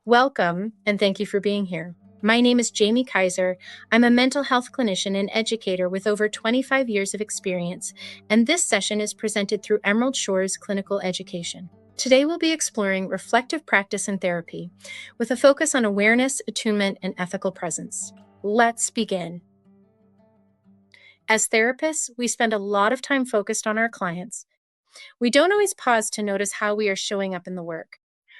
Welcome, and thank you for being here. My name is Jamie Keyzer. I'm a mental health clinician and educator with over 25 years of experience, and this session is presented through Emerald Shores Clinical Education. Today, we'll be exploring reflective practice and therapy with a focus on awareness, attunement, and ethical presence. Let's begin. As therapists, we spend a lot of time focused on our clients. We don't always pause to notice how we are showing up in the work.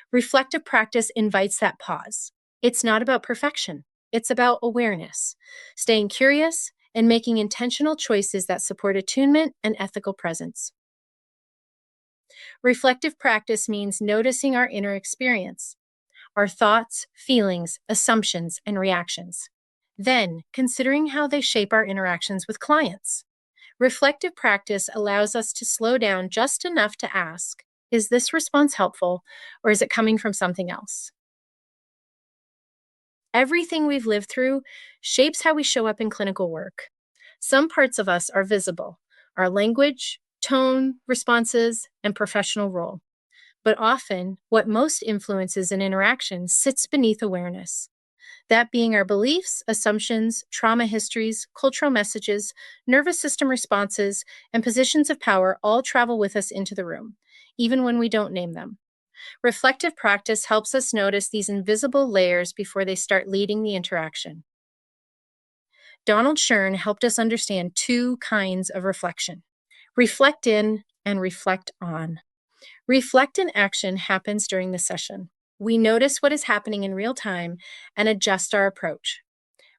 Reflective practice invites that pause. It's not about perfection, it's about awareness, staying curious, and making intentional choices that support attunement and ethical presence. Reflective practice means noticing our inner experience, our thoughts, feelings, assumptions, and reactions. Then, considering how they shape our interactions with clients. Reflective practice allows us to slow down just enough to ask, is this response helpful, or is it coming from something else? Everything we've lived through shapes how we show up in clinical work. Some parts of us are visible, our language, tone, responses, and professional role. But often, what most influences an interaction sits beneath awareness. That being our beliefs, assumptions, trauma histories, cultural messages, nervous system responses, and positions of power all travel with us into the room, even when we don't name them. Reflective practice helps us notice these invisible layers before they start leading the interaction. Donald Shern helped us understand two kinds of reflection: reflect in and reflect on. Reflect in action happens during the session. We notice what is happening in real time and adjust our approach.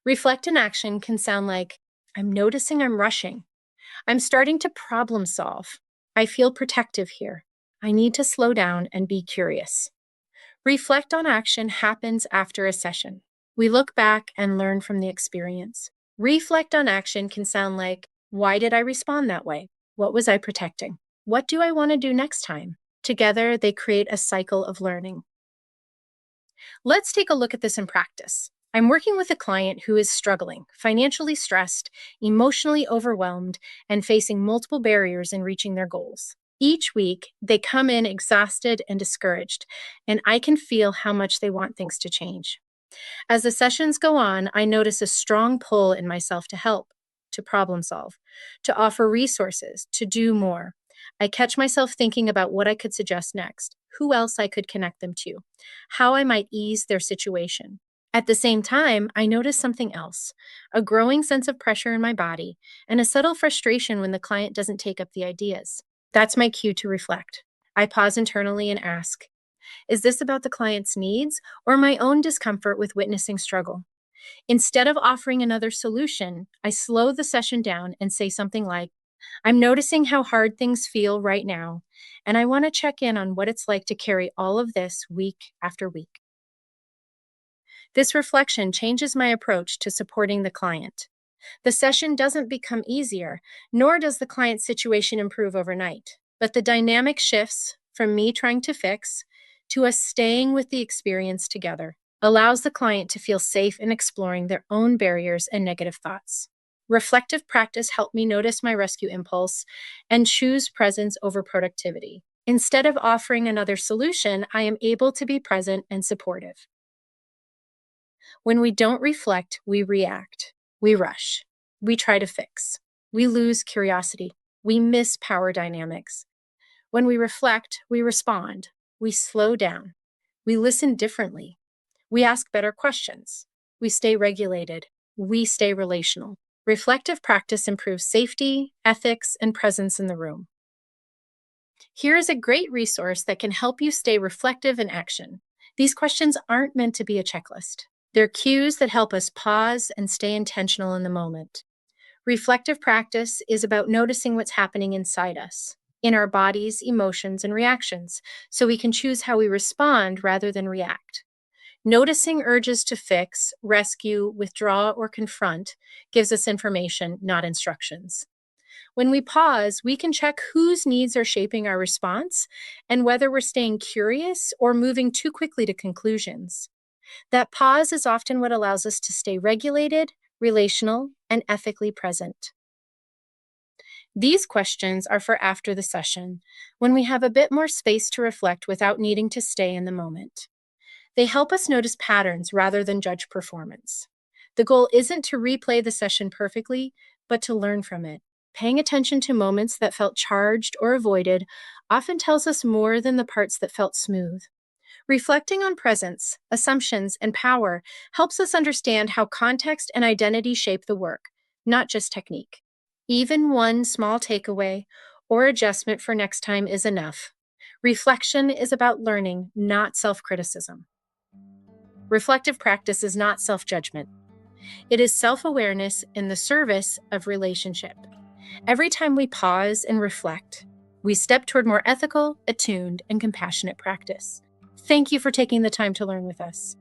Reflect in action can sound like, I'm noticing I'm rushing. I'm starting to problem solve. I feel protective here. I need to slow down and be curious. Reflect on action happens after a session. We look back and learn from the experience. Reflect on action can sound like, why did I respond that way? What was I protecting? What do I want to do next time? Together, they create a cycle of learning. Let's take a look at this in practice. I'm working with a client who is struggling, financially stressed, emotionally overwhelmed, and facing multiple barriers in reaching their goals. Each week, they come in exhausted and discouraged, and I can feel how much they want things to change. As the sessions go on, I notice a strong pull in myself to help, to problem solve, to offer resources, to do more. I catch myself thinking about what I could suggest next, who else I could connect them to, how I might ease their situation. At the same time, I notice something else: a growing sense of pressure in my body and a subtle frustration when the client doesn't take up the ideas. That's my cue to reflect. I pause internally and ask, is this about the client's needs or my own discomfort with witnessing struggle? Instead of offering another solution, I slow the session down and say something like, I'm noticing how hard things feel right now, and I want to check in on what it's like to carry all of this week after week. This reflection changes my approach to supporting the client. The session doesn't become easier, nor does the client's situation improve overnight, but the dynamic shifts from me trying to fix to us staying with the experience together, allows the client to feel safe in exploring their own barriers and negative thoughts. Reflective practice helped me notice my rescue impulse and choose presence over productivity. Instead of offering another solution, I am able to be present and supportive. When we don't reflect, we react, we rush, we try to fix, we lose curiosity, we miss power dynamics. When we reflect, we respond, we slow down, we listen differently, we ask better questions, we stay regulated, we stay relational. Reflective practice improves safety, ethics, and presence in the room. Here is a great resource that can help you stay reflective in action. These questions aren't meant to be a checklist. They're cues that help us pause and stay intentional in the moment. Reflective practice is about noticing what's happening inside us, in our bodies, emotions, and reactions, so we can choose how we respond rather than react. Noticing urges to fix, rescue, withdraw, or confront gives us information, not instructions. When we pause, we can check whose needs are shaping our response and whether we're staying curious or moving too quickly to conclusions. That pause is often what allows us to stay regulated, relational, and ethically present. These questions are for after the session, when we have a bit more space to reflect without needing to stay in the moment. They help us notice patterns rather than judge performance. The goal isn't to replay the session perfectly, but to learn from it. Paying attention to moments that felt charged or avoided often tells us more than the parts that felt smooth. Reflecting on presence, assumptions, and power helps us understand how context and identity shape the work, not just technique. Even one small takeaway or adjustment for next time is enough. Reflection is about learning, not self criticism. Reflective practice is not self judgment, it is self awareness in the service of relationship. Every time we pause and reflect, we step toward more ethical, attuned, and compassionate practice. Thank you for taking the time to learn with us.